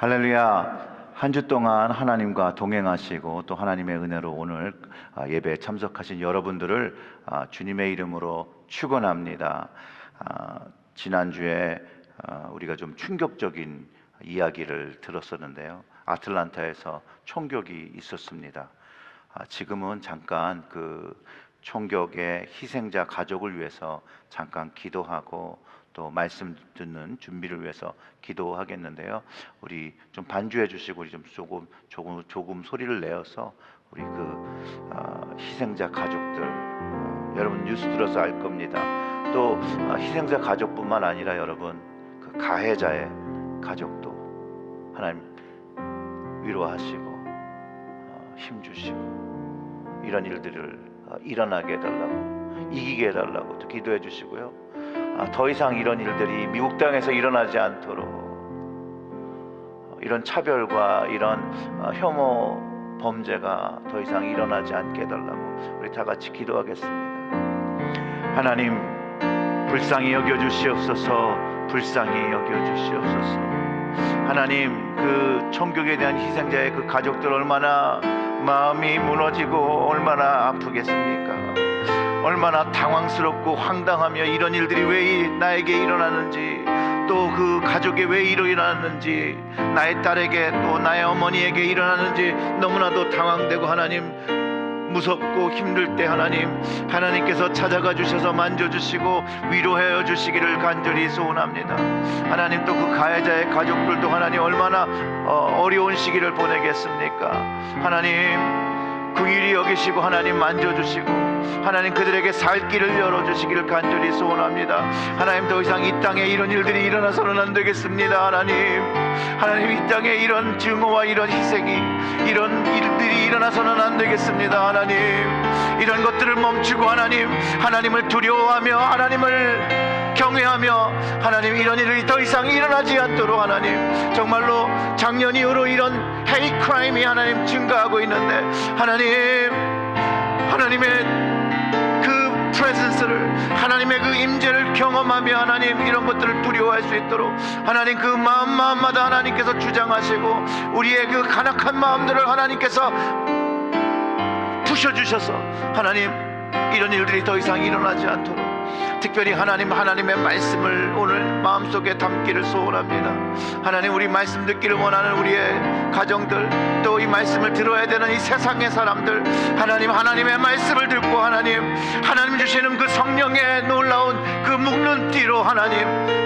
할렐루야. 한 주 동안 하나님과 동행하시고 또 하나님의 은혜로 오늘 예배에 참석하신 여러분들을 주님의 이름으로 축원합니다. 지난주에 우리가 좀 충격적인 이야기를 들었었는데요. 아틀란타에서 총격이 있었습니다. 지금은 잠깐 그 총격의 희생자 가족을 위해서 잠깐 기도하고 또 말씀 듣는 준비를 위해서 기도하겠는데요. 우리 좀 반주해 주시고 우리 좀 조금 소리를 내어서 우리 그 희생자 가족들, 여러분 뉴스 들어서 알 겁니다. 또 희생자 가족뿐만 아니라 여러분 그 가해자의 가족도 하나님 위로하시고 힘 주시고 이런 일들을 일어나게 해달라고, 이기게 해달라고 또 기도해 주시고요. 더 이상 이런 일들이 미국 땅에서 일어나지 않도록, 이런 차별과 이런 혐오 범죄가 더 이상 일어나지 않게 해달라고 우리 다 같이 기도하겠습니다. 하나님, 불쌍히 여겨주시옵소서. 불쌍히 여겨주시옵소서. 하나님, 그 총격에 대한 희생자의 그 가족들 얼마나 마음이 무너지고 얼마나 아프겠습니까? 얼마나 당황스럽고 황당하며 이런 일들이 왜 나에게 일어나는지, 또 그 가족에 왜 일어나는지, 나의 딸에게 또 나의 어머니에게 일어나는지 너무나도 당황되고 하나님 무섭고 힘들 때 하나님께서 찾아가 주셔서 만져주시고 위로해 주시기를 간절히 소원합니다. 하나님, 또 그 가해자의 가족들도 하나님 얼마나 어려운 시기를 보내겠습니까? 하나님 긍휼히 여기시고 하나님 만져주시고 하나님 그들에게 살 길을 열어주시기를 간절히 소원합니다. 하나님, 더 이상 이 땅에 이런 일들이 일어나서는 안 되겠습니다. 하나님 이 땅에 이런 증오와 이런 희생이, 이런 일들이 일어나서는 안 되겠습니다. 하나님, 이런 것들을 멈추고 하나님을 두려워하며 하나님을 경외하며 하나님 이런 일이 더 이상 일어나지 않도록 하나님, 정말로 작년 이후로 이런 헤이 크라임이 하나님 증가하고 있는데 하나님의 그 프레젠스를, 하나님의 그 임재를 경험하며 하나님 이런 것들을 두려워할 수 있도록 하나님 그 마음마다 하나님께서 주장하시고 우리의 그 간악한 마음들을 하나님께서 부셔주셔서 하나님 이런 일들이 더 이상 일어나지 않도록 특별히 하나님의 말씀을 오늘 마음속에 담기를 소원합니다. 하나님, 우리 말씀 듣기를 원하는 우리의 가정들, 또 이 말씀을 들어야 되는 이 세상의 사람들, 하나님의 말씀을 듣고 하나님 주시는 그 성령의 놀라운 그 묶는 띠로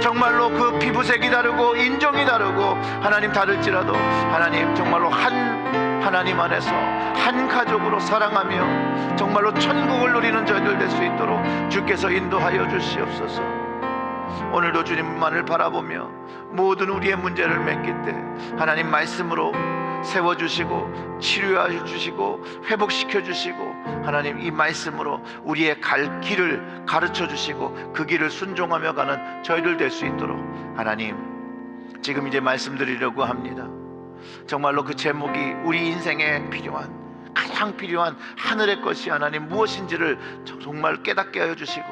정말로 그 피부색이 다르고 인종이 다르고 다를지라도 정말로 하나님 안에서 한 가족으로 사랑하며 정말로 천국을 누리는 저희들 될 수 있도록 주께서 인도하여 주시옵소서. 오늘도 주님만을 바라보며 모든 우리의 문제를 맺길 때 하나님 말씀으로 세워주시고 치료해 주시고 회복시켜 주시고 하나님 이 말씀으로 우리의 갈 길을 가르쳐 주시고 그 길을 순종하며 가는 저희들 될 수 있도록 하나님 지금 이제 말씀드리려고 합니다. 정말로 그 제목이 우리 인생에 가장 필요한 하늘의 것이 무엇인지를 정말 깨닫게 하여 주시고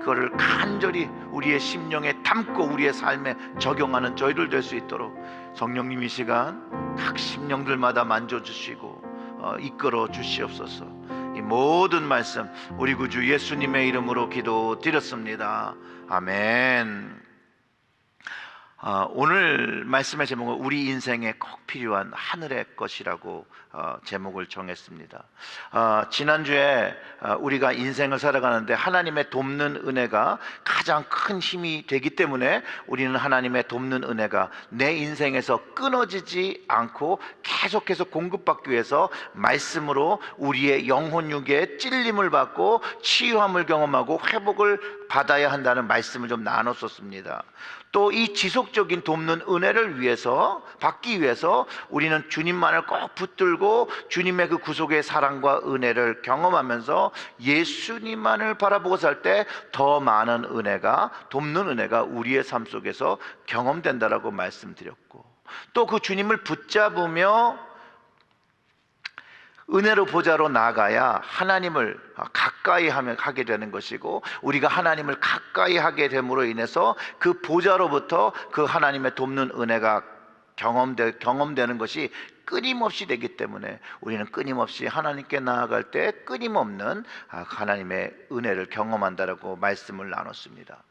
그거를 간절히 우리의 심령에 담고 우리의 삶에 적용하는 저희들 될 수 있도록 성령님 이 시간 각 심령들마다 만져주시고 이끌어 주시옵소서. 이 모든 말씀 우리 구주 예수님의 이름으로 기도드렸습니다. 아멘. 오늘 말씀의 제목은 우리 인생에 꼭 필요한 하늘의 것이라고 제목을 정했습니다. 지난주에 우리가 인생을 살아가는데 하나님의 돕는 은혜가 가장 큰 힘이 되기 때문에 우리는 하나님의 돕는 은혜가 내 인생에서 끊어지지 않고 계속해서 공급받기 위해서 말씀으로 우리의 영혼 육에 찔림을 받고 치유함을 경험하고 회복을 받아야 한다는 말씀을 좀 나눴었습니다. 또 이 지속적인 돕는 은혜를 받기 위해서 우리는 주님만을 꼭 붙들고 주님의 그 구속의 사랑과 은혜를 경험하면서 예수님만을 바라보고 살 때 더 많은 돕는 은혜가 우리의 삶 속에서 경험된다라고 말씀드렸고, 또 그 주님을 붙잡으며 은혜로 보좌로 나아가야 하나님을 가까이 하게 되는 것이고, 우리가 하나님을 가까이 하게 됨으로 인해서 그 보좌로부터 그 하나님의 돕는 은혜가 경험되는 것이 끊임없이 되기 때문에 우리는 끊임없이 하나님께 나아갈 때 끊임없는 하나님의 은혜를 경험한다라고 말씀을 나눴습니다.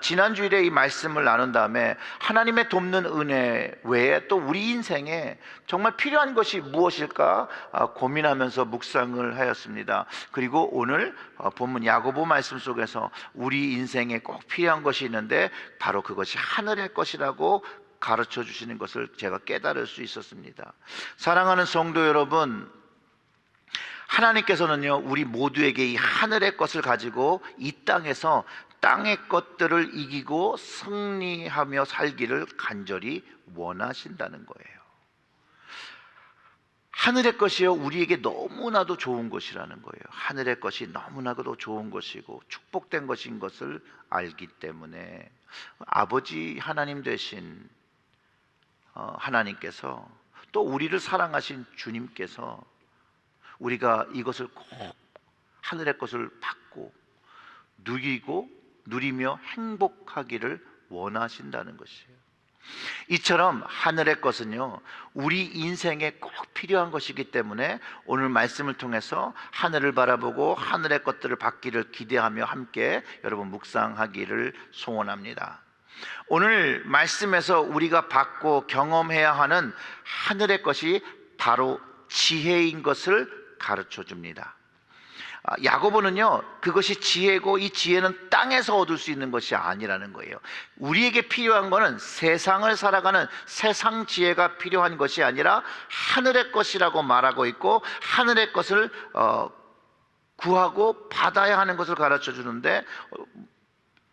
지난 주일에 이 말씀을 나눈 다음에 하나님의 돕는 은혜 외에 또 우리 인생에 정말 필요한 것이 무엇일까 고민하면서 묵상을 하였습니다. 그리고 오늘 본문 야고보 말씀 속에서 우리 인생에 꼭 필요한 것이 있는데 바로 그것이 하늘의 것이라고 가르쳐 주시는 것을 제가 깨달을 수 있었습니다. 사랑하는 성도 여러분, 하나님께서는요 우리 모두에게 이 하늘의 것을 가지고 이 땅에서 땅의 것들을 이기고 승리하며 살기를 간절히 원하신다는 거예요. 하늘의 것이요 우리에게 너무나도 좋은 것이라는 거예요. 하늘의 것이 너무나도 좋은 것이고 축복된 것인 것을 알기 때문에 아버지 하나님 되신 하나님께서 또 우리를 사랑하신 주님께서 우리가 이것을 꼭 하늘의 것을 받고 누리며 행복하기를 원하신다는 것이에요. 이처럼 하늘의 것은요 우리 인생에 꼭 필요한 것이기 때문에 오늘 말씀을 통해서 하늘을 바라보고 하늘의 것들을 받기를 기대하며 함께 여러분 묵상하기를 소원합니다. 오늘 말씀에서 우리가 받고 경험해야 하는 하늘의 것이 바로 지혜인 것을 가르쳐 줍니다. 야고보는요 그것이 지혜고 이 지혜는 땅에서 얻을 수 있는 것이 아니라는 거예요. 우리에게 필요한 것은 세상을 살아가는 세상 지혜가 필요한 것이 아니라 하늘의 것이라고 말하고 있고 하늘의 것을 구하고 받아야 하는 것을 가르쳐 주는데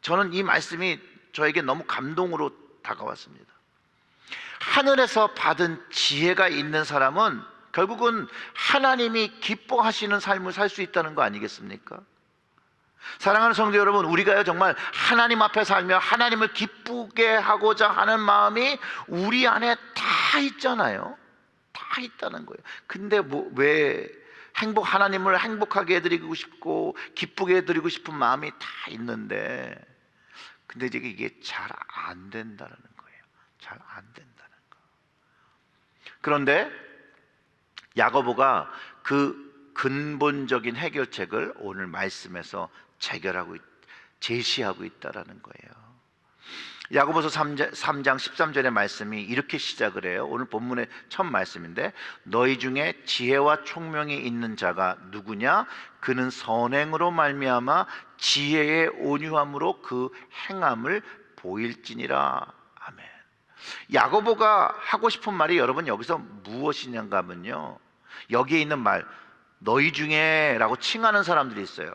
저는 이 말씀이 저에게 너무 감동으로 다가왔습니다. 하늘에서 받은 지혜가 있는 사람은 결국은 하나님이 기뻐하시는 삶을 살 수 있다는 거 아니겠습니까? 사랑하는 성도 여러분, 우리가요 정말 하나님 앞에 살며 하나님을 기쁘게 하고자 하는 마음이 우리 안에 다 있잖아요. 다 있다는 거예요. 근데 왜 하나님을 행복하게 해드리고 싶고 기쁘게 해드리고 싶은 마음이 다 있는데 근데 이게 잘 안 된다는 거예요. 잘 안 된다는 거. 그런데 야고보가 그 근본적인 해결책을 오늘 말씀에서 제시하고 있다라는 거예요. 야고보서 3장 13절의 말씀이 이렇게 시작을 해요. 오늘 본문의 첫 말씀인데 너희 중에 지혜와 총명이 있는 자가 누구냐? 그는 선행으로 말미암아 지혜의 온유함으로 그 행함을 보일지니라. 아멘. 야고보가 하고 싶은 말이 여러분 여기서 무엇이냐가 하면요 여기에 있는 말 너희 중에 라고 칭하는 사람들이 있어요.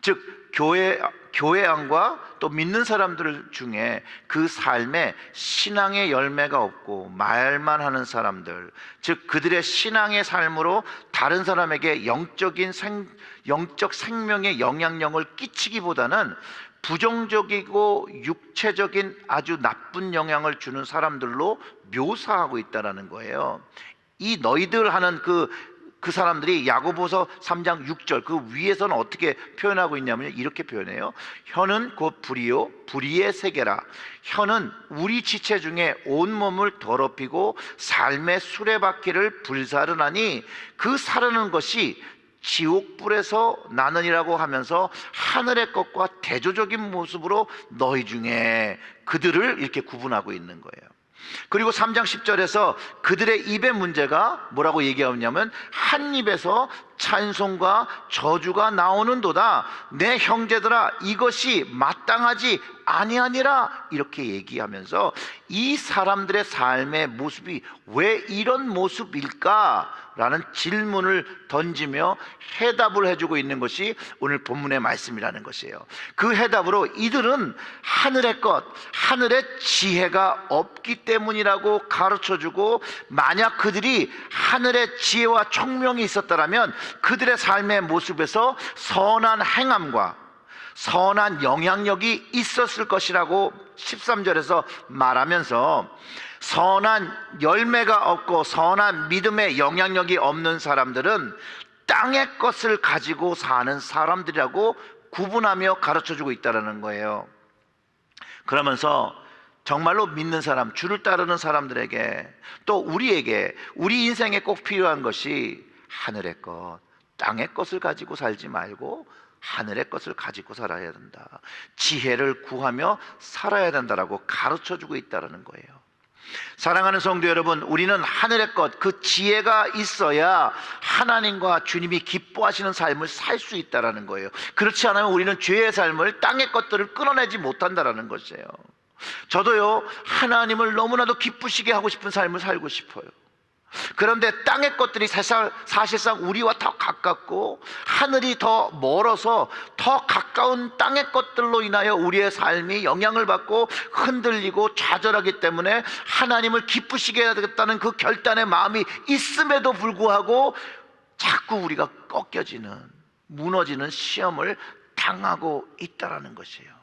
즉 교회 안과 또 믿는 사람들 중에 그 삶에 신앙의 열매가 없고 말만 하는 사람들, 즉 그들의 신앙의 삶으로 다른 사람에게 영적 생명의 영향력을 끼치기보다는 부정적이고 육체적인 아주 나쁜 영향을 주는 사람들로 묘사하고 있다는 거예요. 이 너희들 하는 그 사람들이 야고보서 3장 6절 그 위에서는 어떻게 표현하고 있냐면 이렇게 표현해요. 혀는 곧 불이요 불의의 세계라. 혀는 우리 지체 중에 온몸을 더럽히고 삶의 수레바퀴를 불사르나니 그 사르는 것이 지옥불에서 나느니라고 하면서 하늘의 것과 대조적인 모습으로 너희 중에 그들을 이렇게 구분하고 있는 거예요. 그리고 3장 10절에서 그들의 입의 문제가 뭐라고 얘기하냐면 한 입에서 찬송과 저주가 나오는도다. 내 형제들아 이것이 마땅하지 아니하니라. 이렇게 얘기하면서 이 사람들의 삶의 모습이 왜 이런 모습일까? 라는 질문을 던지며 해답을 해주고 있는 것이 오늘 본문의 말씀이라는 것이에요. 그 해답으로 이들은 하늘의 것, 하늘의 지혜가 없기 때문이라고 가르쳐주고 만약 그들이 하늘의 지혜와 총명이 있었다면 그들의 삶의 모습에서 선한 행함과 선한 영향력이 있었을 것이라고 13절에서 말하면서 선한 열매가 없고 선한 믿음의 영향력이 없는 사람들은 땅의 것을 가지고 사는 사람들이라고 구분하며 가르쳐주고 있다는 거예요. 그러면서 정말로 믿는 사람, 주를 따르는 사람들에게, 또 우리에게, 우리 인생에 꼭 필요한 것이 하늘의 것, 땅의 것을 가지고 살지 말고 하늘의 것을 가지고 살아야 된다. 지혜를 구하며 살아야 된다라고 가르쳐주고 있다는 거예요. 사랑하는 성도 여러분, 우리는 하늘의 것, 그 지혜가 있어야 하나님과 주님이 기뻐하시는 삶을 살 수 있다는 거예요. 그렇지 않으면 우리는 죄의 삶을, 땅의 것들을 끊어내지 못한다는 것이에요. 저도요, 하나님을 너무나도 기쁘시게 하고 싶은 삶을 살고 싶어요. 그런데 땅의 것들이 사실상 우리와 더 가깝고 하늘이 더 멀어서 더 가까운 땅의 것들로 인하여 우리의 삶이 영향을 받고 흔들리고 좌절하기 때문에 하나님을 기쁘시게 해야 되겠다는 그 결단의 마음이 있음에도 불구하고 자꾸 우리가 꺾여지는, 무너지는 시험을 당하고 있다는 것이에요.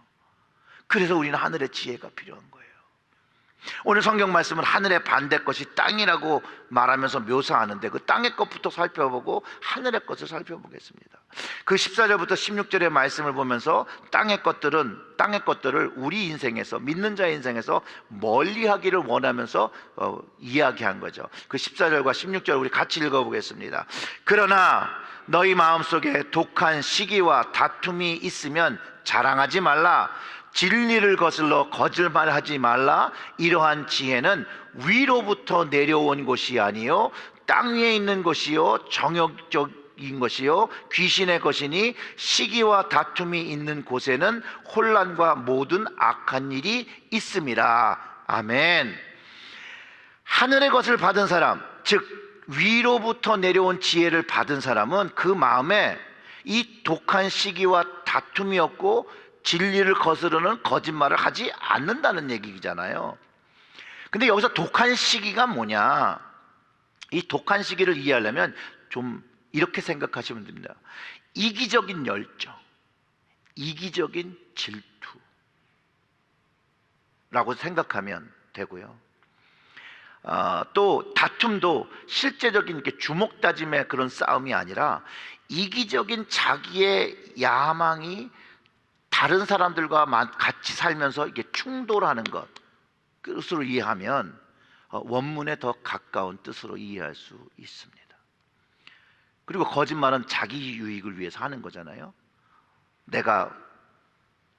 그래서 우리는 하늘의 지혜가 필요한 거예요. 오늘 성경 말씀은 하늘의 반대 것이 땅이라고 말하면서 묘사하는데, 그 땅의 것부터 살펴보고 하늘의 것을 살펴보겠습니다. 그 14절부터 16절의 말씀을 보면서 땅의 것들을 우리 인생에서, 믿는 자의 인생에서 멀리하기를 원하면서 이야기한 거죠. 그 14절과 16절 우리 같이 읽어보겠습니다. 그러나 너희 마음속에 독한 시기와 다툼이 있으면 자랑하지 말라. 진리를 거슬러 거짓말하지 말라. 이러한 지혜는 위로부터 내려온 것이 아니요 땅 위에 있는 것이요 정욕적인 것이요 귀신의 것이니 시기와 다툼이 있는 곳에는 혼란과 모든 악한 일이 있음이라. 아멘. 하늘의 것을 받은 사람, 즉 위로부터 내려온 지혜를 받은 사람은 그 마음에 이 독한 시기와 다툼이 없고 진리를 거스르는 거짓말을 하지 않는다는 얘기잖아요. 근데 여기서 독한 시기가 뭐냐? 이 독한 시기를 이해하려면 좀 이렇게 생각하시면 됩니다. 이기적인 열정, 이기적인 질투라고 생각하면 되고요. 또 다툼도 실제적인 이렇게 주먹다짐의 그런 싸움이 아니라 이기적인 자기의 야망이 다른 사람들과 같이 살면서 이게 충돌하는 것으로 이해하면 원문에 더 가까운 뜻으로 이해할 수 있습니다. 그리고 거짓말은 자기 유익을 위해서 하는 거잖아요. 내가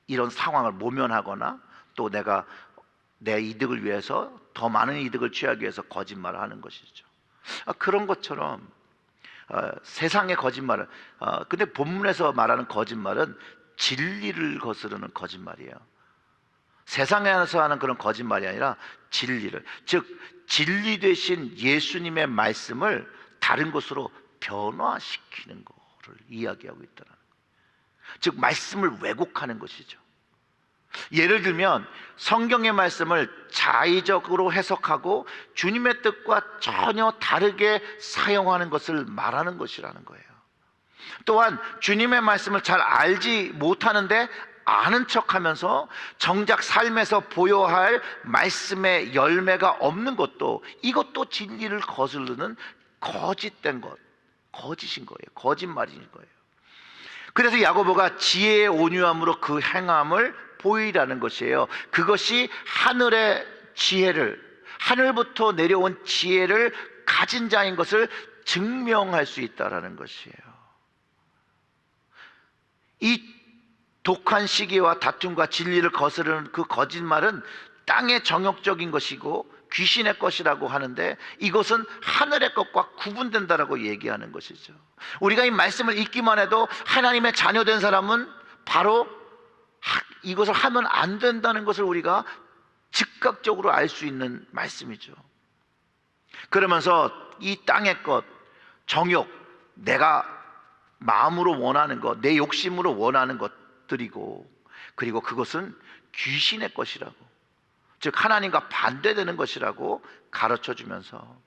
이런 상황을 모면하거나 또 내가 내 이득을 위해서, 더 많은 이득을 취하기 위해서 거짓말을 하는 것이죠. 그런 것처럼 세상의 거짓말은, 근데 본문에서 말하는 거짓말은 진리를 거스르는 거짓말이에요. 세상에서 하는 그런 거짓말이 아니라 진리를, 즉 진리 되신 예수님의 말씀을 다른 것으로 변화시키는 것을 이야기하고 있다는 거예요. 즉 말씀을 왜곡하는 것이죠. 예를 들면 성경의 말씀을 자의적으로 해석하고 주님의 뜻과 전혀 다르게 사용하는 것을 말하는 것이라는 거예요. 또한 주님의 말씀을 잘 알지 못하는데 아는 척하면서 정작 삶에서 보여야 할 말씀의 열매가 없는 것도, 이것도 진리를 거스르는 거짓된 것, 거짓인 거예요. 거짓말인 거예요. 그래서 야고보가 지혜의 온유함으로 그 행함을 보이라는 것이에요. 그것이 하늘의 지혜를, 하늘부터 내려온 지혜를 가진 자인 것을 증명할 수 있다는 것이에요. 이 독한 시기와 다툼과 진리를 거스르는 그 거짓말은 땅의 정욕적인 것이고 귀신의 것이라고 하는데, 이것은 하늘의 것과 구분된다라고 얘기하는 것이죠. 우리가 이 말씀을 읽기만 해도 하나님의 자녀된 사람은 바로 이것을 하면 안 된다는 것을 우리가 즉각적으로 알 수 있는 말씀이죠. 그러면서 이 땅의 것, 정욕, 내가 마음으로 원하는 것, 내 욕심으로 원하는 것들이고, 그리고 그것은 귀신의 것이라고, 즉 하나님과 반대되는 것이라고 가르쳐주면서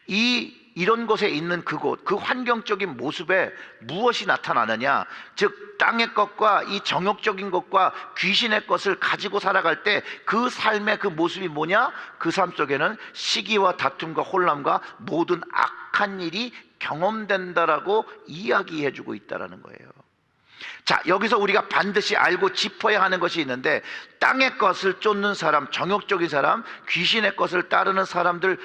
이런 곳에 있는 그곳, 그 환경적인 모습에 무엇이 나타나느냐, 즉 땅의 것과 이 정욕적인 것과 귀신의 것을 가지고 살아갈 때 그 삶의 그 모습이 뭐냐? 그 삶 속에는 시기와 다툼과 혼란과 모든 악한 일이 경험된다라고 이야기해주고 있다는 거예요. 자, 여기서 우리가 반드시 알고 짚어야 하는 것이 있는데, 땅의 것을 쫓는 사람, 정욕적인 사람, 귀신의 것을 따르는 사람들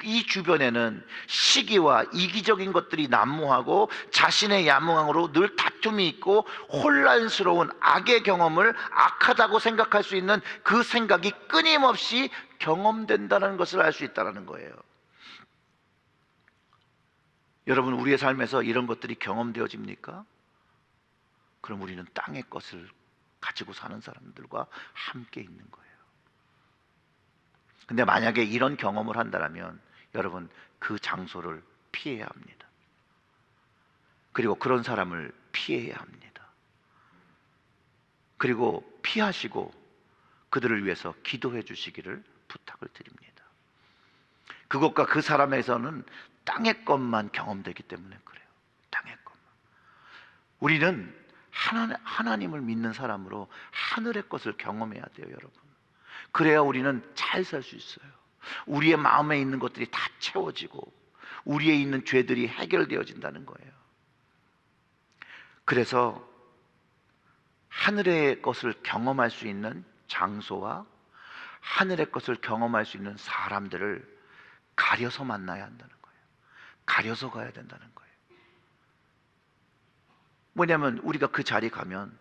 이 주변에는 시기와 이기적인 것들이 난무하고 자신의 야망으로 늘 다툼이 있고 혼란스러운 악의 경험을 악하다고 생각할 수 있는 그 생각이 끊임없이 경험된다는 것을 알 수 있다는 거예요. 여러분, 우리의 삶에서 이런 것들이 경험되어집니까? 그럼 우리는 땅의 것을 가지고 사는 사람들과 함께 있는 거예요. 근데 만약에 이런 경험을 한다면 여러분, 그 장소를 피해야 합니다. 그리고 그런 사람을 피해야 합니다. 그리고 피하시고 그들을 위해서 기도해 주시기를 부탁을 드립니다. 그것과 그 사람에서는 땅의 것만 경험되기 때문에 그래요. 땅의 것만. 우리는 하나님을 믿는 사람으로 하늘의 것을 경험해야 돼요, 여러분. 그래야 우리는 잘 살 수 있어요. 우리의 마음에 있는 것들이 다 채워지고 우리에 있는 죄들이 해결되어진다는 거예요. 그래서 하늘의 것을 경험할 수 있는 장소와 하늘의 것을 경험할 수 있는 사람들을 가려서 만나야 한다는 거예요. 가려서 가야 된다는 거예요. 뭐냐면 우리가 그 자리에 가면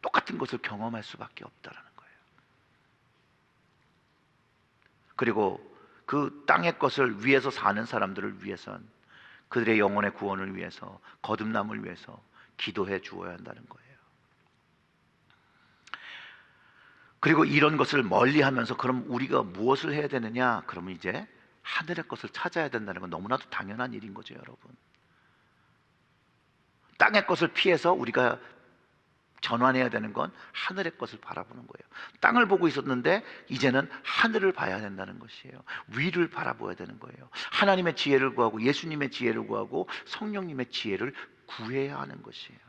똑같은 것을 경험할 수밖에 없다는 거예요. 그리고 그 땅의 것을 위해서 사는 사람들을 위해선 그들의 영혼의 구원을 위해서, 거듭남을 위해서 기도해 주어야 한다는 거예요. 그리고 이런 것을 멀리하면서 그럼 우리가 무엇을 해야 되느냐? 그러면 이제 하늘의 것을 찾아야 된다는 건 너무나도 당연한 일인 거죠, 여러분. 땅의 것을 피해서 우리가 전환해야 되는 건 하늘의 것을 바라보는 거예요. 땅을 보고 있었는데 이제는 하늘을 봐야 된다는 것이에요. 위를 바라봐야 되는 거예요. 하나님의 지혜를 구하고 예수님의 지혜를 구하고 성령님의 지혜를 구해야 하는 것이에요.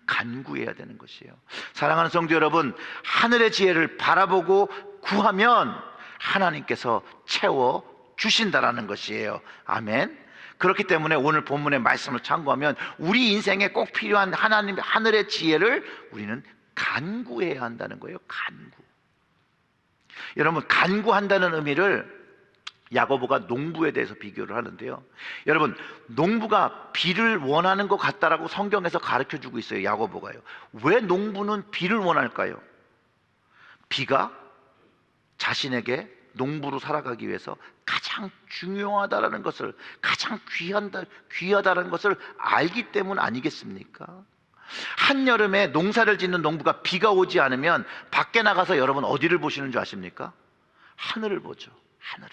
간구해야 되는 것이에요. 사랑하는 성도 여러분, 하늘의 지혜를 바라보고 구하면 하나님께서 채워 주신다라는 것이에요. 아멘. 그렇기 때문에 오늘 본문의 말씀을 참고하면 우리 인생에 꼭 필요한 하늘의 지혜를 우리는 간구해야 한다는 거예요. 간구. 여러분, 간구한다는 의미를 야고보가 농부에 대해서 비교를 하는데요. 여러분, 농부가 비를 원하는 것 같다라고 성경에서 가르쳐주고 있어요. 야고보가요. 왜 농부는 비를 원할까요? 비가 자신에게 농부로 살아가기 위해서 가장 중요하다라는 것을, 가장 귀하다라는 것을 알기 때문 아니겠습니까? 한여름에 농사를 짓는 농부가 비가 오지 않으면 밖에 나가서 여러분 어디를 보시는 줄 아십니까? 하늘을 보죠. 하늘을.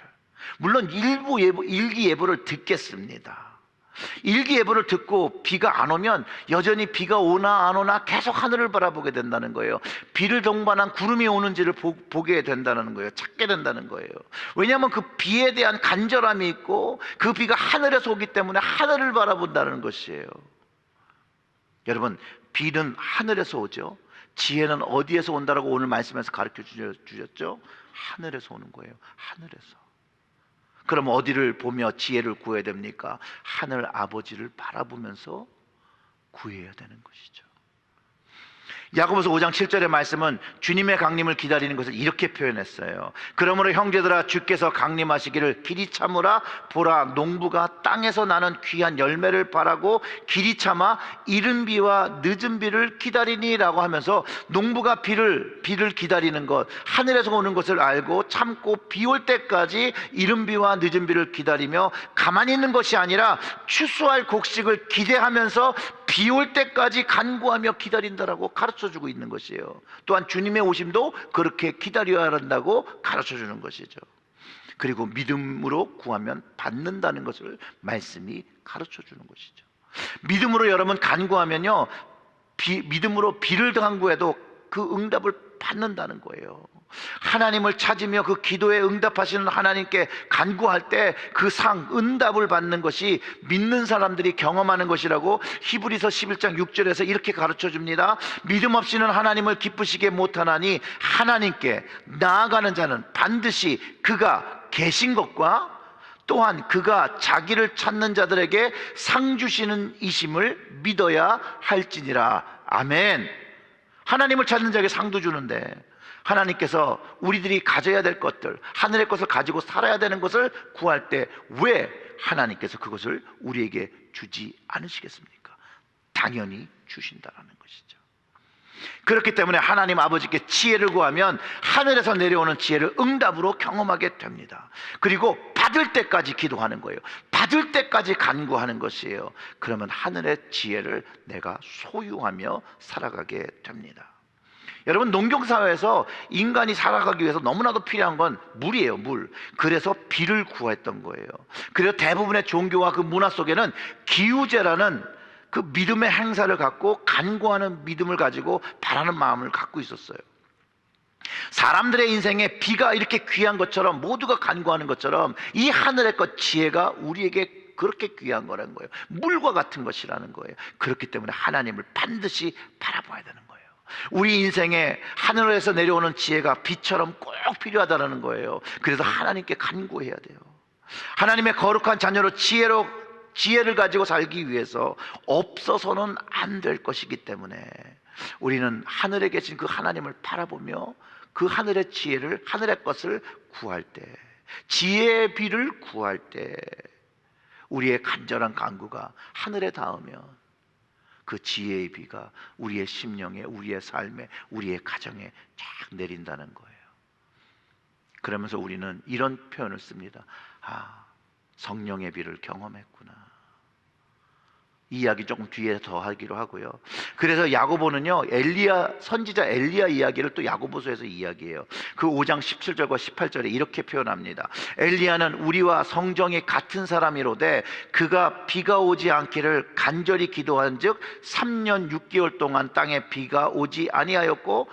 물론 일기예보를 듣겠습니다. 일기예보를 듣고 비가 안 오면 여전히 비가 오나 안 오나 계속 하늘을 바라보게 된다는 거예요. 비를 동반한 구름이 오는지를 보게 된다는 거예요. 찾게 된다는 거예요. 왜냐하면 그 비에 대한 간절함이 있고 그 비가 하늘에서 오기 때문에 하늘을 바라본다는 것이에요. 여러분, 비는 하늘에서 오죠. 지혜는 어디에서 온다라고 오늘 말씀에서 가르쳐 주셨죠? 하늘에서 오는 거예요. 하늘에서. 그럼 어디를 보며 지혜를 구해야 됩니까? 하늘 아버지를 바라보면서 구해야 되는 것이죠. 야고보서 5장 7절의 말씀은 주님의 강림을 기다리는 것을 이렇게 표현했어요. 그러므로 형제들아, 주께서 강림하시기를 길이 참으라. 보라, 농부가 땅에서 나는 귀한 열매를 바라고 길이 참아 이른 비와 늦은 비를 기다리니 라고 하면서 농부가 비를 기다리는 것, 하늘에서 오는 것을 알고 참고 비 올 때까지 이른 비와 늦은 비를 기다리며 가만히 있는 것이 아니라 추수할 곡식을 기대하면서 비 올 때까지 간구하며 기다린다라고 가르쳐주고 있는 것이에요. 또한 주님의 오심도 그렇게 기다려야 한다고 가르쳐주는 것이죠. 그리고 믿음으로 구하면 받는다는 것을 말씀이 가르쳐주는 것이죠. 믿음으로 여러분 간구하면요, 믿음으로 비를 간구해도 그 응답을 받는다는 거예요. 하나님을 찾으며 그 기도에 응답하시는 하나님께 간구할 때 그 응답을 받는 것이 믿는 사람들이 경험하는 것이라고 히브리서 11장 6절에서 이렇게 가르쳐 줍니다. 믿음 없이는 하나님을 기쁘시게 못하나니 하나님께 나아가는 자는 반드시 그가 계신 것과 또한 그가 자기를 찾는 자들에게 상 주시는 이심을 믿어야 할지니라. 아멘. 하나님을 찾는 자에게 상도 주는데, 하나님께서 우리들이 가져야 될 것들, 하늘의 것을 가지고 살아야 되는 것을 구할 때 왜 하나님께서 그것을 우리에게 주지 않으시겠습니까? 당연히 주신다라는 것이죠. 그렇기 때문에 하나님 아버지께 지혜를 구하면 하늘에서 내려오는 지혜를 응답으로 경험하게 됩니다. 그리고 받을 때까지 기도하는 거예요. 받을 때까지 간구하는 것이에요. 그러면 하늘의 지혜를 내가 소유하며 살아가게 됩니다. 여러분, 농경사회에서 인간이 살아가기 위해서 너무나도 필요한 건 물이에요. 물. 그래서 비를 구했던 거예요. 그래서 대부분의 종교와 그 문화 속에는 기우제라는 그 믿음의 행사를 갖고 간구하는 믿음을 가지고 바라는 마음을 갖고 있었어요. 사람들의 인생에 비가 이렇게 귀한 것처럼, 모두가 간구하는 것처럼 이 하늘의 것 지혜가 우리에게 그렇게 귀한 거라는 거예요. 물과 같은 것이라는 거예요. 그렇기 때문에 하나님을 반드시 바라봐야 되는 거예요. 우리 인생에 하늘에서 내려오는 지혜가 비처럼 꼭 필요하다는 거예요. 그래서 하나님께 간구해야 돼요. 하나님의 거룩한 자녀로 지혜를 가지고 살기 위해서 없어서는 안 될 것이기 때문에 우리는 하늘에 계신 그 하나님을 바라보며 그 하늘의 지혜를, 하늘의 것을 구할 때, 지혜의 비를 구할 때 우리의 간절한 간구가 하늘에 닿으면 그 지혜의 비가 우리의 심령에, 우리의 삶에, 우리의 가정에 쫙 내린다는 거예요. 그러면서 우리는 이런 표현을 씁니다. 아, 성령의 비를 경험했구나. 이 이야기 조금 뒤에 더 하기로 하고요. 그래서 야고보는요, 선지자 엘리야 이야기를 또 야고보서에서 이야기해요. 그 5장 17절과 18절에 이렇게 표현합니다. 엘리야는 우리와 성정이 같은 사람이로되 그가 비가 오지 않기를 간절히 기도한즉 3년 6개월 동안 땅에 비가 오지 아니하고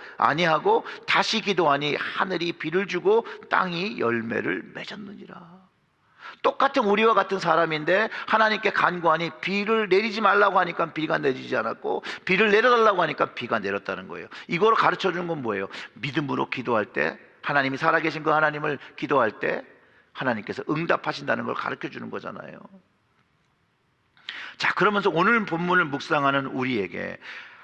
다시 기도하니 하늘이 비를 주고 땅이 열매를 맺었느니라. 똑같은 우리와 같은 사람인데 하나님께 간구하니 비를 내리지 말라고 하니까 비가 내리지 않았고, 비를 내려달라고 하니까 비가 내렸다는 거예요. 이걸 가르쳐 주는 건 뭐예요? 믿음으로 기도할 때, 하나님이 살아계신 그 하나님을 기도할 때 하나님께서 응답하신다는 걸 가르쳐 주는 거잖아요. 자, 그러면서 오늘 본문을 묵상하는 우리에게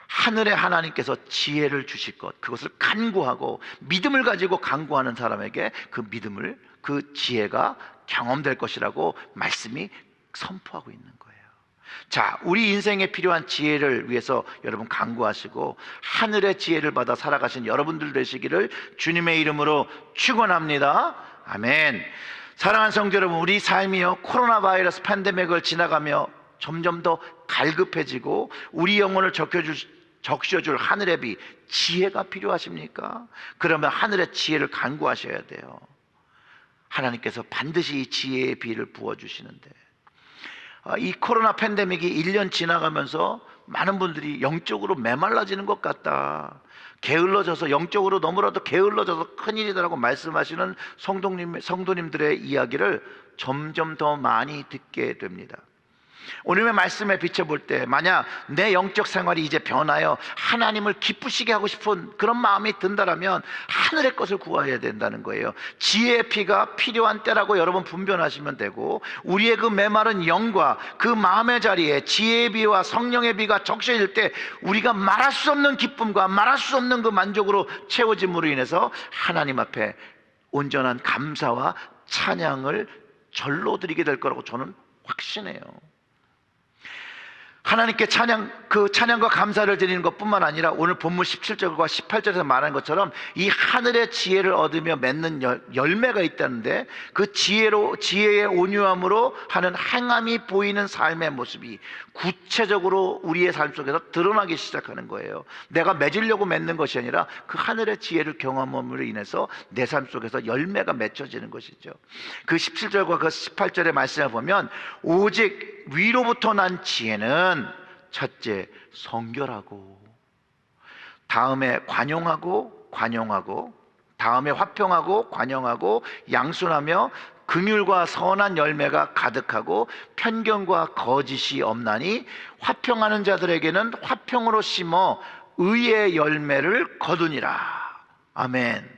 하늘의 하나님께서 지혜를 주실 것, 그것을 간구하고 믿음을 가지고 간구하는 사람에게 그 믿음을, 그 지혜가 경험될 것이라고 말씀이 선포하고 있는 거예요. 자, 우리 인생에 필요한 지혜를 위해서 여러분 간구하시고 하늘의 지혜를 받아 살아가신 여러분들 되시기를 주님의 이름으로 축원합니다. 아멘. 사랑하는 성도 여러분, 우리 삶이요, 코로나 바이러스 팬데믹을 지나가며 점점 더 갈급해지고 우리 영혼을 적셔줄 하늘의 비, 지혜가 필요하십니까? 그러면 하늘의 지혜를 간구하셔야 돼요. 하나님께서 반드시 이 지혜의 비를 부어주시는데, 이 코로나 팬데믹이 1년 지나가면서 많은 분들이 영적으로 메말라지는 것 같다, 게을러져서, 영적으로 너무나도 게을러져서 큰일이다라고 말씀하시는 성도님들의 이야기를 점점 더 많이 듣게 됩니다. 오늘의 말씀에 비춰볼 때 만약 내 영적 생활이 이제 변하여 하나님을 기쁘시게 하고 싶은 그런 마음이 든다라면 하늘의 것을 구해야 된다는 거예요. 지혜의 피가 필요한 때라고 여러분 분별하시면 되고, 우리의 그 메마른 영과 그 마음의 자리에 지혜의 비와 성령의 비가 적셔질 때 우리가 말할 수 없는 기쁨과 말할 수 없는 그 만족으로 채워짐으로 인해서 하나님 앞에 온전한 감사와 찬양을 절로 드리게 될 거라고 저는 확신해요. 하나님께 찬양과 감사를 드리는 것뿐만 아니라 오늘 본문 17절과 18절에서 말한 것처럼 이 하늘의 지혜를 얻으며 맺는 열매가 있다는데, 그 지혜의 온유함으로 하는 행함이 보이는 삶의 모습이 구체적으로 우리의 삶 속에서 드러나기 시작하는 거예요. 내가 맺으려고 맺는 것이 아니라 그 하늘의 지혜를 경험함으로 인해서 내 삶 속에서 열매가 맺혀지는 것이죠. 그 17절과 그 18절의 말씀을 보면, 오직 위로부터 난 지혜는 첫째 성결하고, 다음에 관용하고, 다음에 화평하고, 관용하고, 양순하며 긍휼과 선한 열매가 가득하고 편견과 거짓이 없나니 화평하는 자들에게는 화평으로 심어 의의 열매를 거두니라. 아멘.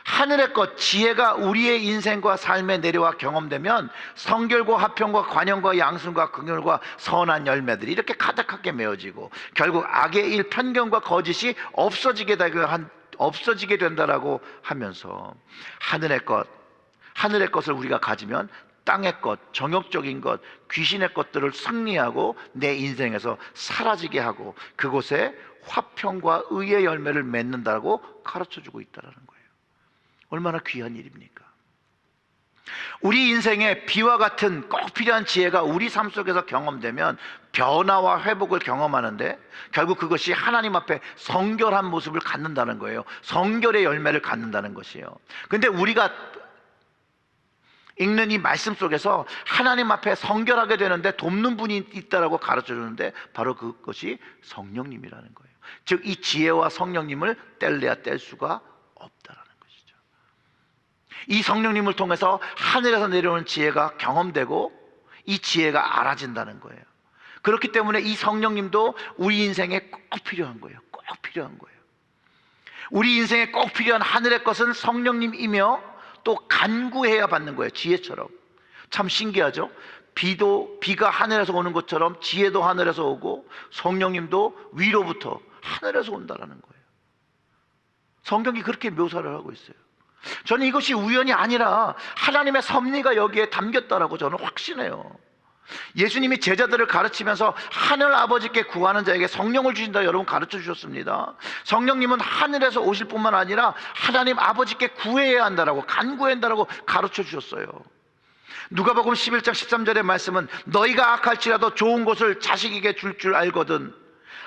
하늘의 것, 지혜가 우리의 인생과 삶에 내려와 경험되면 성결과 화평과 관용과 양순과 긍휼과 선한 열매들이 이렇게 가득하게 맺어지고 결국 악의 일, 편견과 거짓이 없어지게 된다라고 하면서 하늘의 것을 우리가 가지면 땅의 것, 정욕적인 것, 귀신의 것들을 승리하고 내 인생에서 사라지게 하고 그곳에 화평과 의의 열매를 맺는다고 가르쳐주고 있다는 거예요. 얼마나 귀한 일입니까? 우리 인생에 비와 같은 꼭 필요한 지혜가 우리 삶 속에서 경험되면 변화와 회복을 경험하는데 결국 그것이 하나님 앞에 성결한 모습을 갖는다는 거예요. 성결의 열매를 갖는다는 것이에요. 근데 우리가 읽는 이 말씀 속에서 하나님 앞에 성결하게 되는데 돕는 분이 있다라고 가르쳐 주는데 바로 그것이 성령님이라는 거예요. 즉 이 지혜와 성령님을 뗄래야 뗄 수가 없다라는 것이죠. 이 성령님을 통해서 하늘에서 내려오는 지혜가 경험되고 이 지혜가 알아진다는 거예요. 그렇기 때문에 이 성령님도 우리 인생에 꼭 필요한 거예요. 꼭 필요한 거예요. 우리 인생에 꼭 필요한 하늘의 것은 성령님이며 또 간구해야 받는 거예요. 지혜처럼. 참 신기하죠? 비가 하늘에서 오는 것처럼 지혜도 하늘에서 오고 성령님도 위로부터 하늘에서 온다는 거예요. 성경이 그렇게 묘사를 하고 있어요. 저는 이것이 우연이 아니라 하나님의 섭리가 여기에 담겼다라고 저는 확신해요. 예수님이 제자들을 가르치면서 하늘 아버지께 구하는 자에게 성령을 주신다 여러분 가르쳐 주셨습니다. 성령님은 하늘에서 오실 뿐만 아니라 하나님 아버지께 구해야 한다라고 간구해야 한다라고 가르쳐 주셨어요. 누가복음 11장 13절의 말씀은 너희가 악할지라도 좋은 것을 자식에게 줄 알거든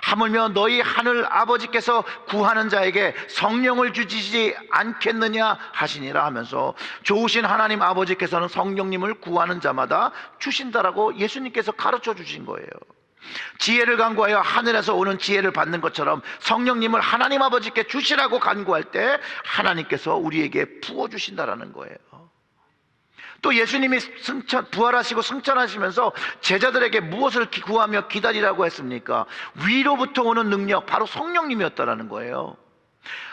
하물며 너희 하늘 아버지께서 구하는 자에게 성령을 주시지 않겠느냐 하시니라 하면서 좋으신 하나님 아버지께서는 성령님을 구하는 자마다 주신다라고 예수님께서 가르쳐 주신 거예요. 지혜를 간구하여 하늘에서 오는 지혜를 받는 것처럼 성령님을 하나님 아버지께 주시라고 간구할 때 하나님께서 우리에게 부어주신다라는 거예요. 또 예수님이 부활하시고 승천하시면서 제자들에게 무엇을 구하며 기다리라고 했습니까? 위로부터 오는 능력, 바로 성령님이었다라는 거예요.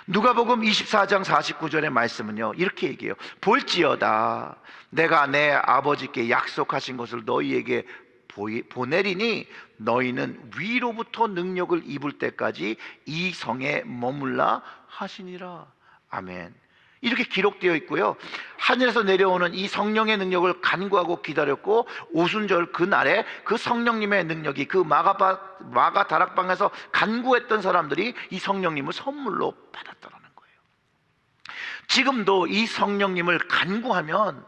누가복음 24장 49절의 말씀은요 이렇게 얘기해요. 볼지어다 내가 내 아버지께 약속하신 것을 너희에게 보내리니 너희는 위로부터 능력을 입을 때까지 이 성에 머물라 하시니라. 아멘. 이렇게 기록되어 있고요. 하늘에서 내려오는 이 성령의 능력을 간구하고 기다렸고 오순절 그날에 그 성령님의 능력이 그 마가 다락방에서 간구했던 사람들이 이 성령님을 선물로 받았다는 거예요. 지금도 이 성령님을 간구하면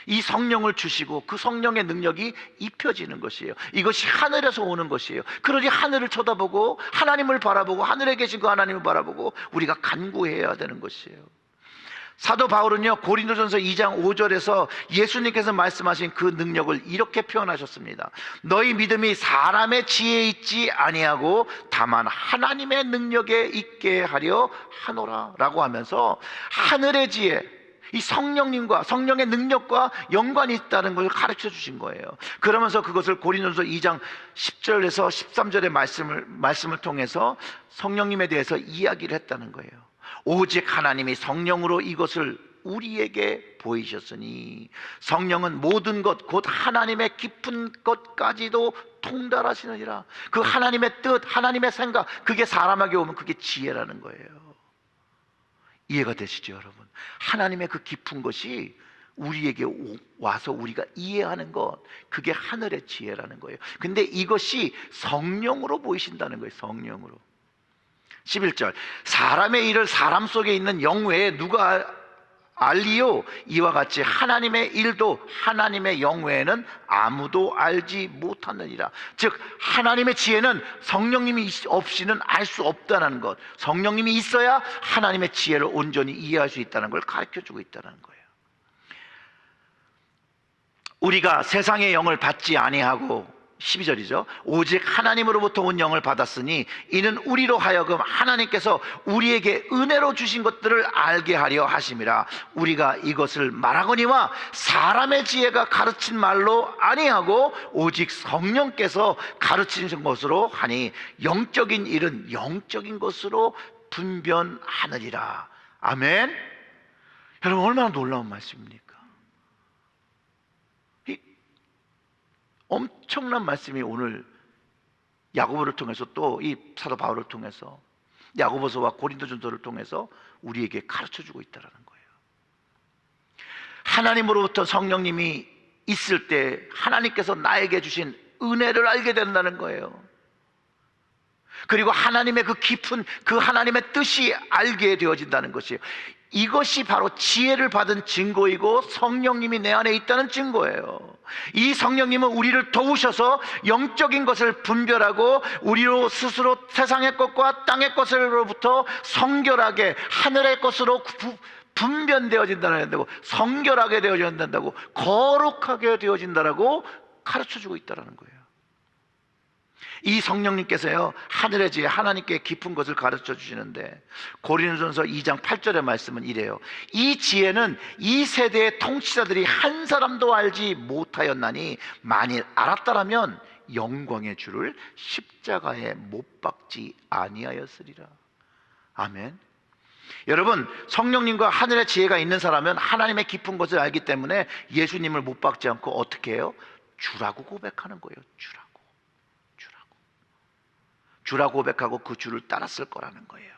이 성령을 주시고 그 성령의 능력이 입혀지는 것이에요. 이것이 하늘에서 오는 것이에요. 그러니 하늘을 쳐다보고 하나님을 바라보고 하늘에 계신 그 하나님을 바라보고 우리가 간구해야 되는 것이에요. 사도 바울은요 고린도전서 2장 5절에서 예수님께서 말씀하신 그 능력을 이렇게 표현하셨습니다. 너희 믿음이 사람의 지혜에 있지 아니하고 다만 하나님의 능력에 있게 하려 하노라 라고 하면서 하늘의 지혜, 이 성령님과 성령의 능력과 연관이 있다는 것을 가르쳐 주신 거예요. 그러면서 그것을 고린도전서 2장 10절에서 13절의 말씀을 통해서 성령님에 대해서 이야기를 했다는 거예요. 오직 하나님이 성령으로 이것을 우리에게 보이셨으니 성령은 모든 것 곧 하나님의 깊은 것까지도 통달하시느니라. 그 하나님의 뜻, 하나님의 생각, 그게 사람에게 오면 그게 지혜라는 거예요. 이해가 되시죠 여러분? 하나님의 그 깊은 것이 우리에게 와서 우리가 이해하는 것, 그게 하늘의 지혜라는 거예요. 근데 이것이 성령으로 보이신다는 거예요. 성령으로. 11절 사람의 일을 사람 속에 있는 영 외에 누가 알리요? 이와 같이 하나님의 일도 하나님의 영 외에는 아무도 알지 못하느니라. 즉 하나님의 지혜는 성령님이 없이는 알 수 없다는 것, 성령님이 있어야 하나님의 지혜를 온전히 이해할 수 있다는 걸 가르쳐주고 있다는 거예요. 우리가 세상의 영을 받지 아니하고 12절이죠. 오직 하나님으로부터 온 영을 받았으니 이는 우리로 하여금 하나님께서 우리에게 은혜로 주신 것들을 알게 하려 하심이라. 우리가 이것을 말하거니와 사람의 지혜가 가르친 말로 아니하고 오직 성령께서 가르치신 것으로 하니 영적인 일은 영적인 것으로 분별하느니라. 아멘. 여러분, 얼마나 놀라운 말씀입니까? 이 엄청난 말씀이 오늘 야고보를 통해서, 또 이 사도 바울을 통해서, 야고보서와 고린도전서를 통해서 우리에게 가르쳐주고 있다는 거예요. 하나님으로부터 성령님이 있을 때 하나님께서 나에게 주신 은혜를 알게 된다는 거예요. 그리고 하나님의 그 깊은 그 하나님의 뜻이 알게 되어진다는 것이에요. 이것이 바로 지혜를 받은 증거이고 성령님이 내 안에 있다는 증거예요. 이 성령님은 우리를 도우셔서 영적인 것을 분별하고 우리로 스스로 세상의 것과 땅의 것으로부터 성결하게 하늘의 것으로 분별되어진다고, 성결하게 되어진다고, 거룩하게 되어진다라고 가르쳐주고 있다는 거예요. 이 성령님께서요, 하늘의 지혜, 하나님께 깊은 것을 가르쳐 주시는데, 고린도전서 2장 8절의 말씀은 이래요. 이 지혜는 이 세대의 통치자들이 한 사람도 알지 못하였나니 만일 알았다라면 영광의 주를 십자가에 못 박지 아니하였으리라. 아멘. 여러분, 성령님과 하늘의 지혜가 있는 사람은 하나님의 깊은 것을 알기 때문에 예수님을 못 박지 않고 어떻게 해요? 주라고 고백하는 거예요. 주라고 고백하고 그 주를 따랐을 거라는 거예요.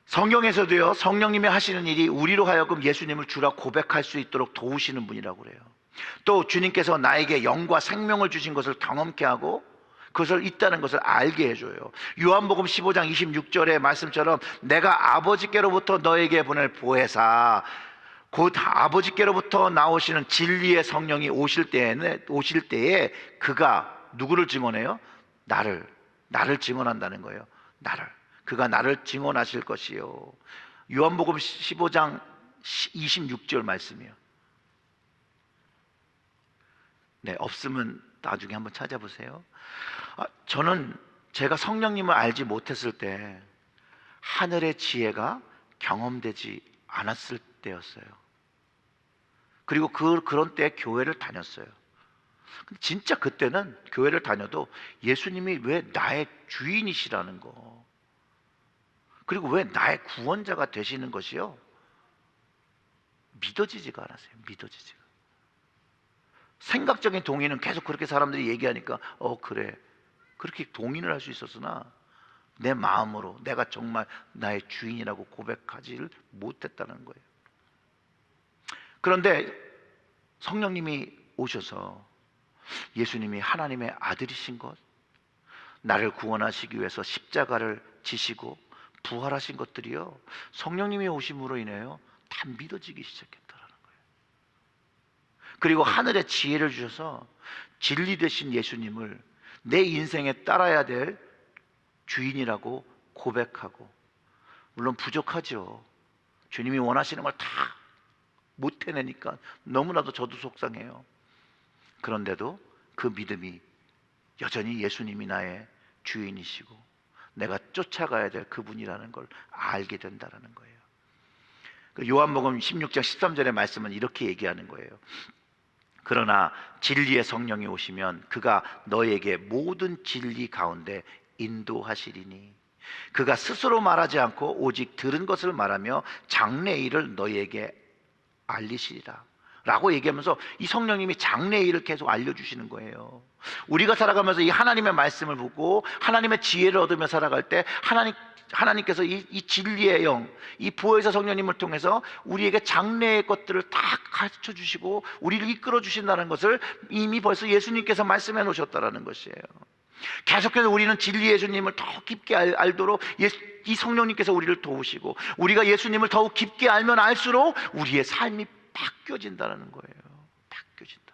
성경에서도요, 성령님이 하시는 일이 우리로 하여금 예수님을 주라 고백할 수 있도록 도우시는 분이라고 그래요. 또 주님께서 나에게 영과 생명을 주신 것을 경험케 하고 그것을 있다는 것을 알게 해줘요. 요한복음 15장 26절의 말씀처럼 내가 아버지께로부터 너에게 보낼 보혜사, 곧 아버지께로부터 나오시는 진리의 성령이 오실 때에 그가 누구를 증언해요? 나를 증언한다는 거예요. 그가 나를 증언하실 것이요. 요한복음 15장 26절 말씀이요. 네, 없으면 나중에 한번 찾아보세요. 저는 제가 성령님을 알지 못했을 때 하늘의 지혜가 경험되지 않았을 때였어요. 그리고 그런 때 교회를 다녔어요. 진짜 그때는 교회를 다녀도 예수님이 왜 나의 주인이시라는 거, 그리고 왜 나의 구원자가 되시는 것이요, 믿어지지가 않았어요. 믿어지지가. 생각적인 동의는 계속 그렇게 사람들이 얘기하니까 그래, 그렇게 동의를 할 수 있었으나 내 마음으로 내가 정말 나의 주인이라고 고백하지를 못했다는 거예요. 그런데 성령님이 오셔서 예수님이 하나님의 아들이신 것, 나를 구원하시기 위해서 십자가를 지시고 부활하신 것들이요, 성령님이 오심으로 인해요 다 믿어지기 시작했다는 거예요. 그리고 하늘의 지혜를 주셔서 진리 되신 예수님을 내 인생에 따라야 될 주인이라고 고백하고, 물론 부족하죠. 주님이 원하시는 걸 다 못 해내니까 너무나도 저도 속상해요. 그런데도 그 믿음이 여전히 예수님이 나의 주인이시고 내가 쫓아가야 될 그분이라는 걸 알게 된다는 거예요. 요한복음 16장 13절의 말씀은 이렇게 얘기하는 거예요. 그러나 진리의 성령이 오시면 그가 너에게 모든 진리 가운데 인도하시리니 그가 스스로 말하지 않고 오직 들은 것을 말하며 장래일을 너에게 알리시리라 라고 얘기하면서 이 성령님이 장래일을 계속 알려주시는 거예요. 우리가 살아가면서 이 하나님의 말씀을 보고 하나님의 지혜를 얻으며 살아갈 때 하나님께서 이 진리의 영, 이 보혜사 성령님을 통해서 우리에게 장래의 것들을 다 가르쳐 주시고 우리를 이끌어 주신다는 것을 이미 벌써 예수님께서 말씀해 놓으셨다는 것이에요. 계속해서 우리는 진리 예수님을 더 깊게 알도록 이 성령님께서 우리를 도우시고, 우리가 예수님을 더욱 깊게 알면 알수록 우리의 삶이 바뀌어진다는 거예요. 바뀌어진다.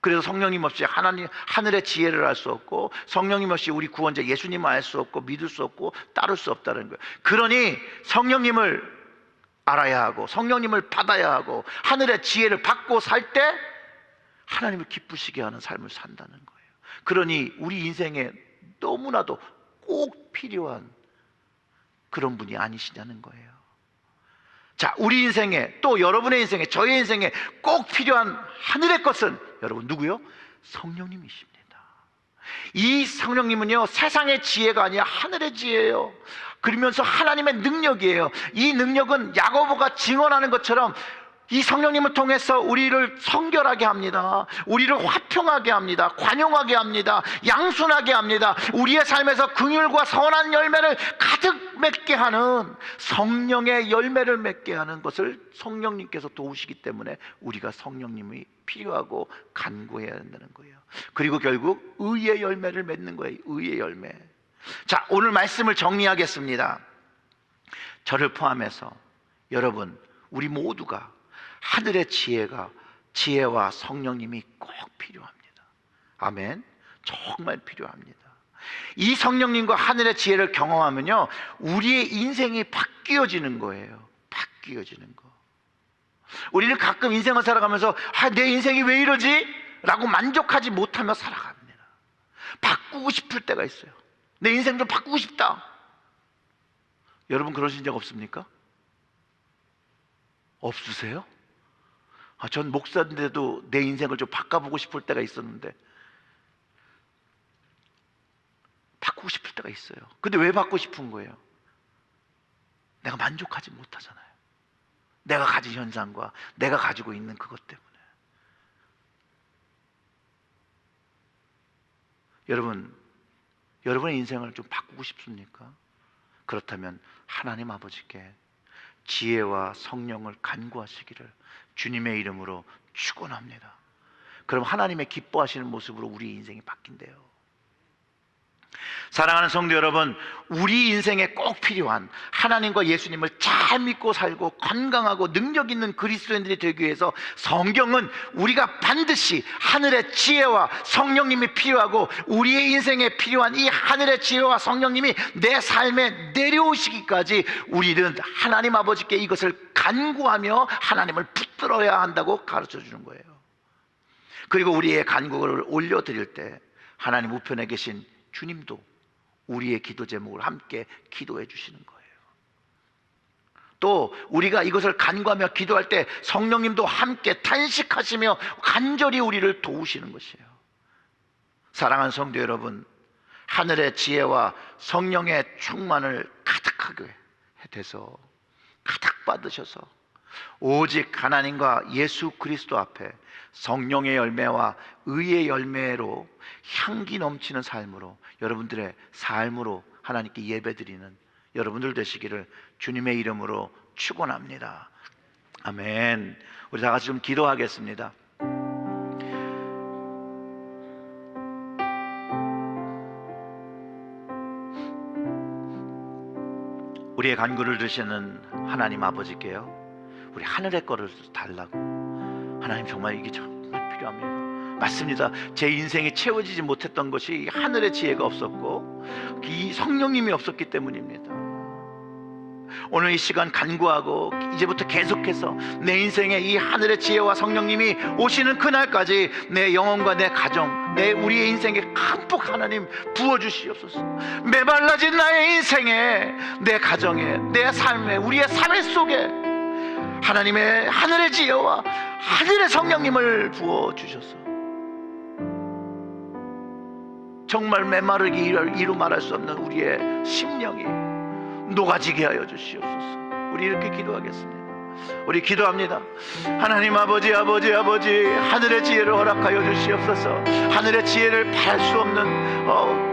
그래서 성령님 없이 하늘의 지혜를 알 수 없고, 성령님 없이 우리 구원자 예수님을 알 수 없고, 믿을 수 없고, 따를 수 없다는 거예요. 그러니 성령님을 알아야 하고 성령님을 받아야 하고 하늘의 지혜를 받고 살 때 하나님을 기쁘시게 하는 삶을 산다는 거예요. 그러니 우리 인생에 너무나도 꼭 필요한 그런 분이 아니시냐는 거예요. 자, 우리 인생에, 또 여러분의 인생에, 저의 인생에 꼭 필요한 하늘의 것은 여러분 누구요? 성령님이십니다. 이 성령님은요 세상의 지혜가 아니라 하늘의 지혜예요. 그러면서 하나님의 능력이에요. 이 능력은 야고보가 증언하는 것처럼 이 성령님을 통해서 우리를 성결하게 합니다. 우리를 화평하게 합니다. 관용하게 합니다. 양순하게 합니다. 우리의 삶에서 긍휼과 선한 열매를 가득 맺게 하는, 성령의 열매를 맺게 하는 것을 성령님께서 도우시기 때문에 우리가 성령님이 필요하고 간구해야 한다는 거예요. 그리고 결국 의의 열매를 맺는 거예요. 의의 열매. 자, 오늘 말씀을 정리하겠습니다. 저를 포함해서 여러분, 우리 모두가 하늘의 지혜와 성령님이 꼭 필요합니다. 아멘. 정말 필요합니다. 이 성령님과 하늘의 지혜를 경험하면요, 우리의 인생이 바뀌어지는 거예요. 바뀌어지는 거. 우리는 가끔 인생을 살아가면서 내 인생이 왜 이러지? 라고 만족하지 못하며 살아갑니다. 바꾸고 싶을 때가 있어요. 내 인생 좀 바꾸고 싶다. 여러분 그러신 적 없습니까? 없으세요? 전 목사인데도 내 인생을 좀 바꿔보고 싶을 때가 있었는데, 바꾸고 싶을 때가 있어요. 근데 왜 바꾸고 싶은 거예요? 내가 만족하지 못하잖아요. 내가 가진 현상과 내가 가지고 있는 그것 때문에. 여러분의 인생을 좀 바꾸고 싶습니까? 그렇다면 하나님 아버지께 지혜와 성령을 간구하시기를 주님의 이름으로 축원합니다. 그럼 하나님의 기뻐하시는 모습으로 우리 인생이 바뀐대요. 사랑하는 성도 여러분, 우리 인생에 꼭 필요한 하나님과 예수님을 잘 믿고 살고 건강하고 능력 있는 그리스도인들이 되기 위해서 성경은 우리가 반드시 하늘의 지혜와 성령님이 필요하고, 우리의 인생에 필요한 이 하늘의 지혜와 성령님이 내 삶에 내려오시기까지 우리는 하나님 아버지께 이것을 간구하며 하나님을 붙들어야 한다고 가르쳐 주는 거예요. 그리고 우리의 간구를 올려드릴 때 하나님 우편에 계신 주님도 우리의 기도 제목을 함께 기도해 주시는 거예요. 또 우리가 이것을 간구하며 기도할 때 성령님도 함께 탄식하시며 간절히 우리를 도우시는 것이에요. 사랑하는 성도 여러분, 하늘의 지혜와 성령의 충만을 가득하게 돼서 가득 받으셔서 오직 하나님과 예수 그리스도 앞에 성령의 열매와 의의 열매로 향기 넘치는 삶으로, 여러분들의 삶으로 하나님께 예배드리는 여러분들 되시기를 주님의 이름으로 축원합니다. 아멘. 우리 다 같이 좀 기도하겠습니다. 우리의 간구를 들으시는 하나님 아버지께요, 우리 하늘의 거를 달라고. 하나님 정말 이게 정말 필요합니다. 맞습니다. 제 인생이 채워지지 못했던 것이 하늘의 지혜가 없었고 이 성령님이 없었기 때문입니다. 오늘 이 시간 간구하고 이제부터 계속해서 내 인생에 이 하늘의 지혜와 성령님이 오시는 그날까지 내 영혼과 내 가정, 우리의 인생에 흠뻑 하나님 부어주시옵소서. 메말라진 나의 인생에, 내 가정에, 내 삶에, 우리의 사회 속에 하나님의 하늘의 지혜와 하늘의 성령님을 부어주셔서 정말 메마르기 이루 말할 수 없는 우리의 심령이 녹아지게 하여 주시옵소서. 우리 이렇게 기도하겠습니다. 우리 기도합니다. 하나님 아버지, 하늘의 지혜를 허락하여 주시옵소서. 하늘의 지혜를 바랄 수 없는,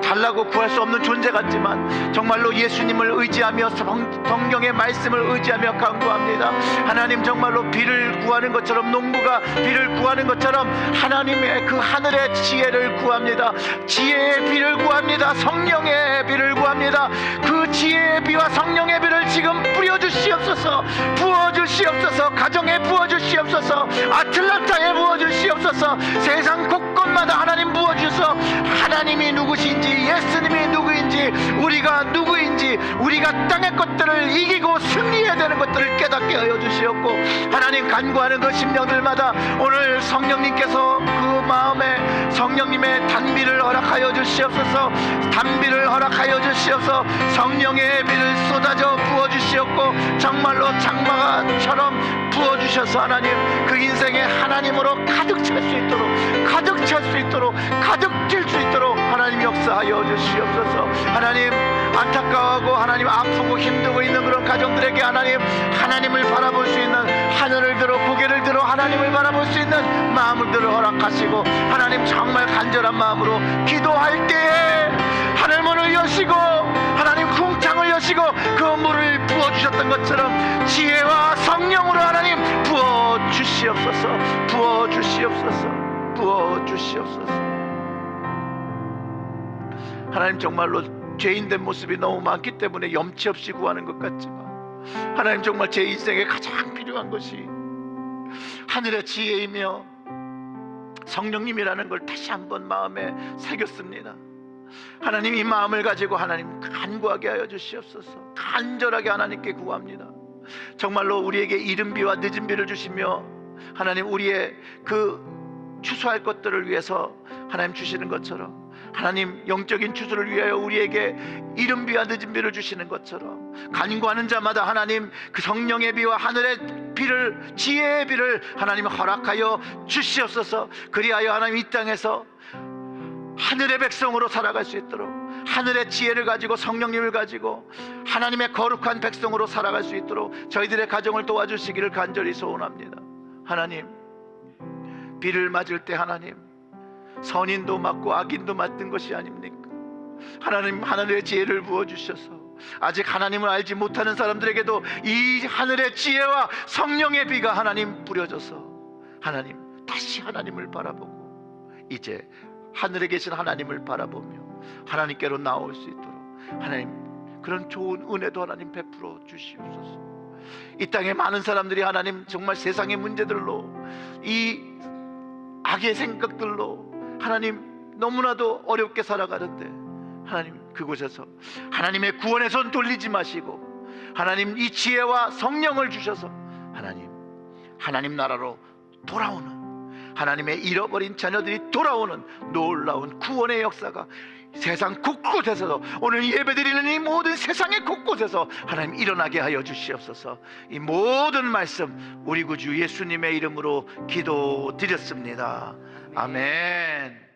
달라고 구할 수 없는 존재 같지만 정말로 예수님을 의지하며 성경의 말씀을 의지하며 간구합니다. 하나님, 정말로 비를 구하는 것처럼, 농부가 비를 구하는 것처럼 하나님의 그 하늘의 지혜를 구합니다. 지혜의 비를 구합니다. 성령의 비를 구합니다. 그 지혜의 비와 성령의 비를 지금 뿌려주시옵소서. 부어주시옵소서. 가정에 부어주시옵소서. 아틀란타에 부어주시옵소서. 세상 곳곳마다 하나님 부어주셔서 하나님이 누구신지, 예수님이 누구인지, 우리가 누구인지, 우리가 땅의 것들을 이기고 승리해야 되는 것들을 깨닫게 하여 주시옵고, 하나님 간구하는 그 심령들마다 오늘 성령님께서 그 마음에 성령님의 단비를 허락하여 주시옵소서. 단비를 허락하여 주시옵소서. 성령의 비를 쏟아져 부어주시옵고 정말로 장마처럼 부어주셔서 하나님 그 인생에 하나님으로 가득 찰 수 있도록, 가득 찰 수 있도록, 가득 찔 수 있도록 하나님 역사하여 주시옵소서. 하나님 안타까워하고 하나님 아프고 힘들고 있는 그런 가정들에게 하나님을 바라볼 수 있는 하늘을 들어 고개를 들어 하나님을 바라볼 수 있는 마음을 들어 허락하시고 하나님 정말 간절한 마음으로 기도할 때에 하늘문을 여시고 하나님 궁창을 여시고 그 물을 부어주셨던 것처럼 지혜와 성령으로 하나님 부어주시옵소서. 부어주시옵소서. 부어주시옵소서. 하나님 정말로 죄인된 모습이 너무 많기 때문에 염치 없이 구하는 것 같지만 하나님 정말 제 인생에 가장 필요한 것이 하늘의 지혜이며 성령님이라는 걸 다시 한번 마음에 새겼습니다. 하나님 이 마음을 가지고 하나님 간구하게 하여 주시옵소서. 간절하게 하나님께 구합니다. 정말로 우리에게 이른 비와 늦은 비를 주시며 하나님 우리의 그 추수할 것들을 위해서 하나님 주시는 것처럼 하나님 영적인 추수를 위하여 우리에게 이른 비와 늦은 비를 주시는 것처럼 간구하는 자마다 하나님 그 성령의 비와 하늘의 비를 지혜의 비를 하나님 허락하여 주시옵소서. 그리하여 하나님 이 땅에서 하늘의 백성으로 살아갈 수 있도록 하늘의 지혜를 가지고 성령님을 가지고 하나님의 거룩한 백성으로 살아갈 수 있도록 저희들의 가정을 도와주시기를 간절히 소원합니다. 하나님 비를 맞을 때 하나님 선인도 맞고 악인도 맞는 것이 아닙니까? 하나님 하늘의 지혜를 부어주셔서 아직 하나님을 알지 못하는 사람들에게도 이 하늘의 지혜와 성령의 비가 하나님 뿌려져서 하나님 다시 하나님을 바라보고 이제 하늘에 계신 하나님을 바라보며 하나님께로 나올 수 있도록 하나님 그런 좋은 은혜도 하나님 베풀어 주시옵소서. 이 땅에 많은 사람들이 하나님 정말 세상의 문제들로 이 악의 생각들로 하나님 너무나도 어렵게 살아가는데 하나님 그곳에서 하나님의 구원의 손 돌리지 마시고 하나님 이 지혜와 성령을 주셔서 하나님 나라로 돌아오는 하나님의 잃어버린 자녀들이 돌아오는 놀라운 구원의 역사가 세상 곳곳에서도 오늘 예배드리는 이 모든 세상의 곳곳에서 하나님 일어나게 하여 주시옵소서. 이 모든 말씀 우리 구주 예수님의 이름으로 기도드렸습니다. 아멘.